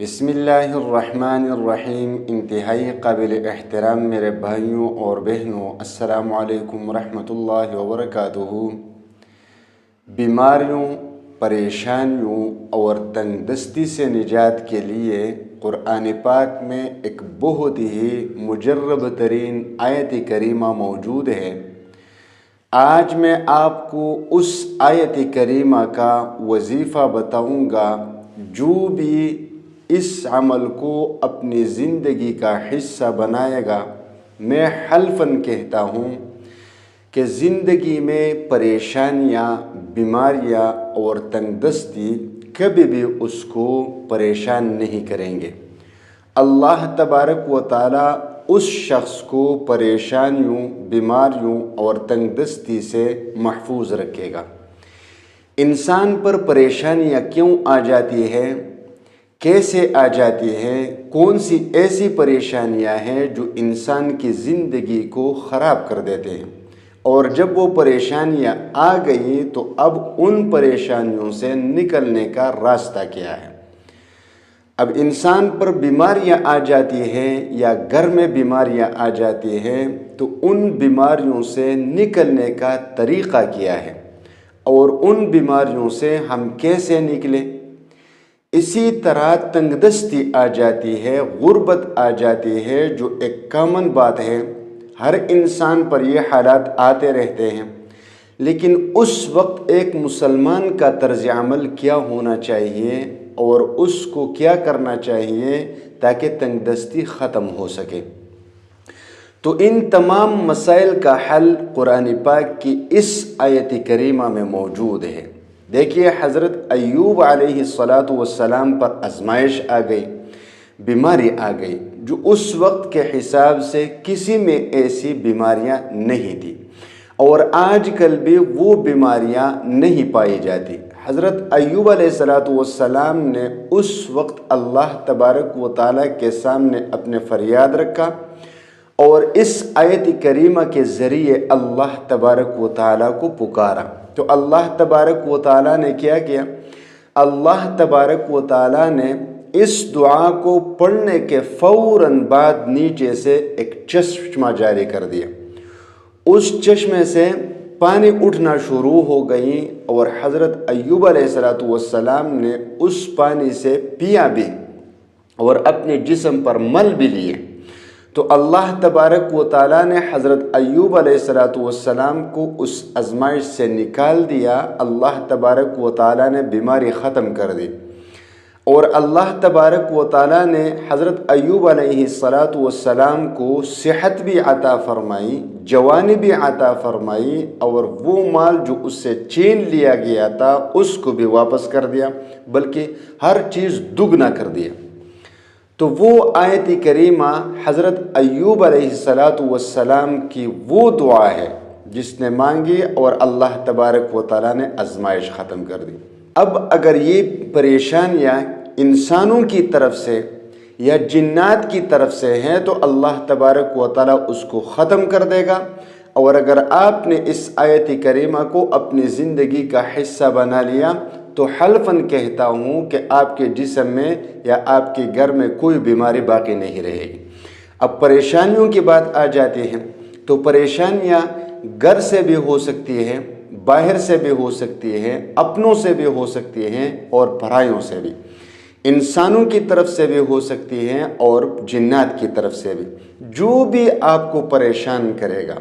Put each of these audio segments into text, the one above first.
بسم اللہ الرحمن الرحیم۔ انتہائی قابل احترام میرے بھائیوں اور بہنوں، السلام علیکم ورحمۃ اللہ وبرکاتہ۔ بیماریوں، پریشانیوں اور تنگ دستی سے نجات کے لیے قرآن پاک میں ایک بہت ہی مجرب ترین آیت کریمہ موجود ہے۔ آج میں آپ کو اس آیت کریمہ کا وظیفہ بتاؤں گا جو بھی اس عمل کو اپنی زندگی کا حصہ بنائے گا، میں حلفاً کہتا ہوں کہ زندگی میں پریشانیاں، بیماریاں اور تنگ دستی کبھی بھی اس کو پریشان نہیں کریں گے۔ اللہ تبارک و تعالیٰ اس شخص کو پریشانیوں، بیماریوں اور تنگ دستی سے محفوظ رکھے گا۔ انسان پر پریشانیاں کیوں آ جاتی ہے، کیسے آ جاتی ہے، کون سی ایسی پریشانیاں ہیں جو انسان کی زندگی کو خراب کر دیتے ہیں، اور جب وہ پریشانیاں آ گئیں تو اب ان پریشانیوں سے نکلنے کا راستہ کیا ہے۔ اب انسان پر بیماریاں آ جاتی ہیں یا گھر میں بیماریاں آ جاتی ہیں تو ان بیماریوں سے نکلنے کا طریقہ کیا ہے اور ان بیماریوں سے ہم کیسے نکلیں۔ اسی طرح تنگ دستی آ جاتی ہے، غربت آ جاتی ہے، جو ایک کامن بات ہے، ہر انسان پر یہ حالات آتے رہتے ہیں، لیکن اس وقت ایک مسلمان کا طرز عمل کیا ہونا چاہیے اور اس کو کیا کرنا چاہیے تاکہ تنگ دستی ختم ہو سکے۔ تو ان تمام مسائل کا حل قرآن پاک کی اس آیت کریمہ میں موجود ہے۔ دیکھیے، حضرت ایوب علیہ السلام پر آزمائش آ گئی، بیماری آ گئی، جو اس وقت کے حساب سے کسی میں ایسی بیماریاں نہیں تھیں، اور آج کل بھی وہ بیماریاں نہیں پائی جاتی۔ حضرت ایوب علیہ السلام نے اس وقت اللہ تبارک و تعالیٰ کے سامنے اپنے فریاد رکھا، اور اس آیت کریمہ کے ذریعے اللہ تبارک و تعالیٰ کو پکارا۔ تو اللہ تبارک و تعالیٰ نے کیا کیا؟ اللہ تبارک و تعالیٰ نے اس دعا کو پڑھنے کے فوراً بعد نیچے سے ایک چشمہ جاری کر دیا۔ اس چشمے سے پانی اٹھنا شروع ہو گئی، اور حضرت ایوب علیہ السلام نے اس پانی سے پیا بھی اور اپنے جسم پر مل بھی لیے۔ تو اللہ تبارک و تعالیٰ نے حضرت ایوب علیہ السلام کو اس آزمائش سے نکال دیا۔ اللہ تبارک و تعالیٰ نے بیماری ختم کر دی، اور اللہ تبارک و تعالیٰ نے حضرت ایوب علیہ السلام کو صحت بھی عطا فرمائی، جوانی بھی عطا فرمائی، اور وہ مال جو اس سے چھین لیا گیا تھا اس کو بھی واپس کر دیا، بلکہ ہر چیز دگنا کر دیا۔ تو وہ آیت کریمہ حضرت ایوب علیہ السلام کی وہ دعا ہے جس نے مانگی اور اللہ تبارک و تعالیٰ نے آزمائش ختم کر دی۔ اب اگر یہ پریشانیاں انسانوں کی طرف سے یا جنات کی طرف سے ہیں تو اللہ تبارک و تعالیٰ اس کو ختم کر دے گا، اور اگر آپ نے اس آیت کریمہ کو اپنی زندگی کا حصہ بنا لیا تو حلفاً کہتا ہوں کہ آپ کے جسم میں یا آپ کے گھر میں کوئی بیماری باقی نہیں رہے گی۔ اب پریشانیوں کی بات آ جاتی ہے تو پریشانیاں گھر سے بھی ہو سکتی ہیں، باہر سے بھی ہو سکتی ہیں، اپنوں سے بھی ہو سکتی ہیں اور پرائیوں سے بھی، انسانوں کی طرف سے بھی ہو سکتی ہیں اور جنات کی طرف سے بھی۔ جو بھی آپ کو پریشان کرے گا،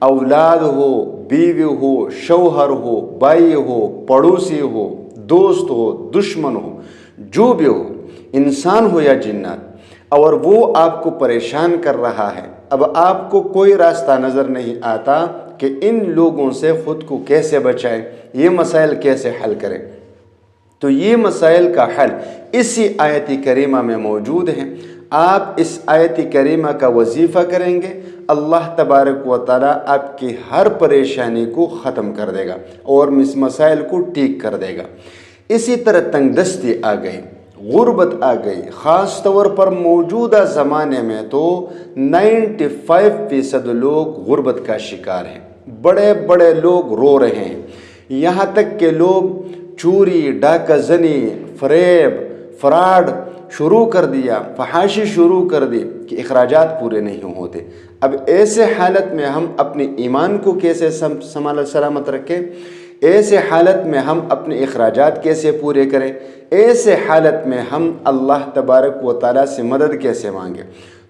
اولاد ہو، بیوی ہو، شوہر ہو، بھائی ہو، پڑوسی ہو، دوست ہو، دشمن ہو، جو بھی ہو، انسان ہو یا جنات، اور وہ آپ کو پریشان کر رہا ہے، اب آپ کو کوئی راستہ نظر نہیں آتا کہ ان لوگوں سے خود کو کیسے بچائیں، یہ مسائل کیسے حل کریں۔ تو یہ مسائل کا حل اسی آیت کریمہ میں موجود ہے۔ آپ اس آیت کریمہ کا وظیفہ کریں گے، اللہ تبارک و تعالیٰ آپ کی ہر پریشانی کو ختم کر دے گا اور اس مسائل کو ٹھیک کر دے گا۔ اسی طرح تنگ دستی آ گئی، غربت آ گئی، خاص طور پر موجودہ زمانے میں تو 95% لوگ غربت کا شکار ہیں۔ بڑے بڑے لوگ رو رہے ہیں، یہاں تک کہ لوگ چوری، ڈاکہ زنی، فریب، فراڈ شروع کر دیا، فحاشی شروع کر دی کہ اخراجات پورے نہیں ہوتے۔ اب ایسے حالت میں ہم اپنے ایمان کو کیسے سلامت رکھیں؟ ایسے حالت میں ہم اپنے اخراجات کیسے پورے کریں؟ ایسے حالت میں ہم اللہ تبارک و تعالیٰ سے مدد کیسے مانگیں؟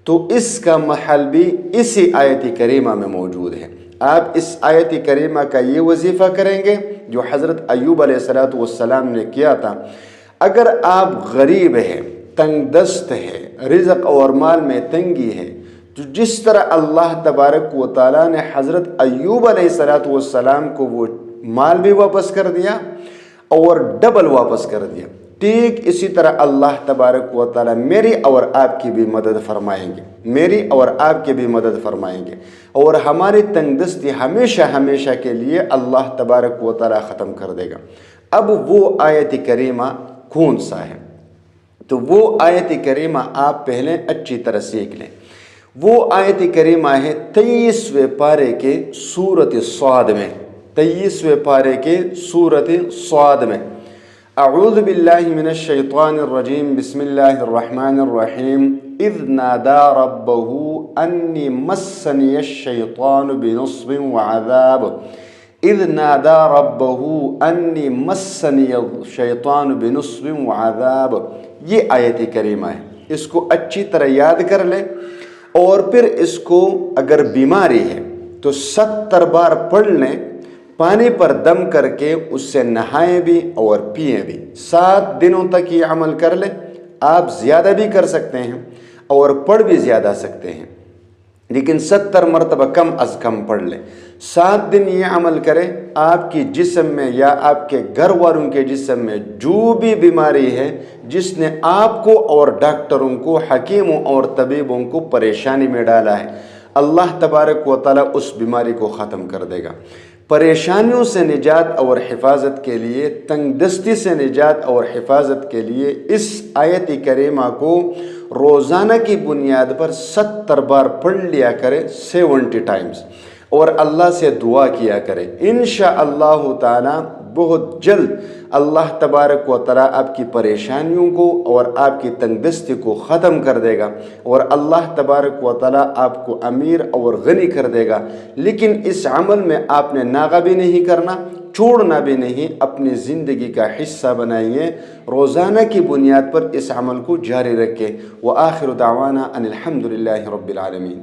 تو اس کا محل بھی اسی آیت کریمہ میں موجود ہے۔ آپ اس آیت کریمہ کا یہ وظیفہ کریں گے جو حضرت ایوب علیہ السلام نے کیا تھا۔ اگر آپ غریب ہیں، تنگ دست ہے، رزق اور مال میں تنگی ہے، تو جس طرح اللہ تبارک و تعالیٰ نے حضرت ایوب علیہ السلام کو وہ مال بھی واپس کر دیا اور ڈبل واپس کر دیا، ٹھیک اسی طرح اللہ تبارک و تعالیٰ میری اور آپ کی بھی مدد فرمائیں گے، میری اور آپ کی بھی مدد فرمائیں گے، اور ہماری تنگ دستی ہمیشہ ہمیشہ کے لیے اللہ تبارک و تعالیٰ ختم کر دے گا۔ اب وہ آیت کریمہ کون سا ہے؟ تو وہ آیت کریمہ آپ پہلے اچھی طرح سیکھ لیں۔ وہ آیت کریمہ ہے 23ویں پارے کے سورۃ صاد میں، 23ویں پارے کے سورۃ صاد میں۔ اعوذ باللہ من الشیطان الرجیم، بسم اللہ الرحمن الرحیم۔ اذ نادى ربه انی مسنی الشیطان بنصب وعذاب، اذ نادى ربه انی مسنی الشیطان بنصب وعذاب۔ یہ آیت کریمہ ہے، اس کو اچھی طرح یاد کر لیں، اور پھر اس کو اگر بیماری ہے تو 70 بار پڑھ لیں، پانی پر دم کر کے اس سے نہائیں بھی اور پئیں بھی۔ 7 دنوں تک یہ عمل کر لیں، آپ زیادہ بھی کر سکتے ہیں اور پڑھ بھی زیادہ سکتے ہیں، لیکن 70 مرتبہ کم از کم پڑھ لیں۔ 7 دن یہ عمل کریں، آپ کی جسم میں یا آپ کے گھر والوں کے جسم میں جو بھی بیماری ہے جس نے آپ کو اور ڈاکٹروں کو، حکیموں اور طبیبوں کو پریشانی میں ڈالا ہے، اللہ تبارک و تعالیٰ اس بیماری کو ختم کر دے گا۔ پریشانیوں سے نجات اور حفاظت کے لیے، تنگ دستی سے نجات اور حفاظت کے لیے اس آیت کریمہ کو روزانہ کی بنیاد پر 70 بار پڑھ لیا کرے، 70 ٹائمز، اور اللہ سے دعا کیا کرے۔ انشاءاللہ تعالی بہت جلد اللہ تبارک و تعالیٰ آپ کی پریشانیوں کو اور آپ کی تنگ دستی کو ختم کر دے گا، اور اللہ تبارک و تعالیٰ آپ کو امیر اور غنی کر دے گا۔ لیکن اس عمل میں آپ نے ناغہ بھی نہیں کرنا، چھوڑنا بھی نہیں، اپنی زندگی کا حصہ بنائیے، روزانہ کی بنیاد پر اس عمل کو جاری رکھیں۔ وآخر دعوانا ان الحمد للہ رب العالمین۔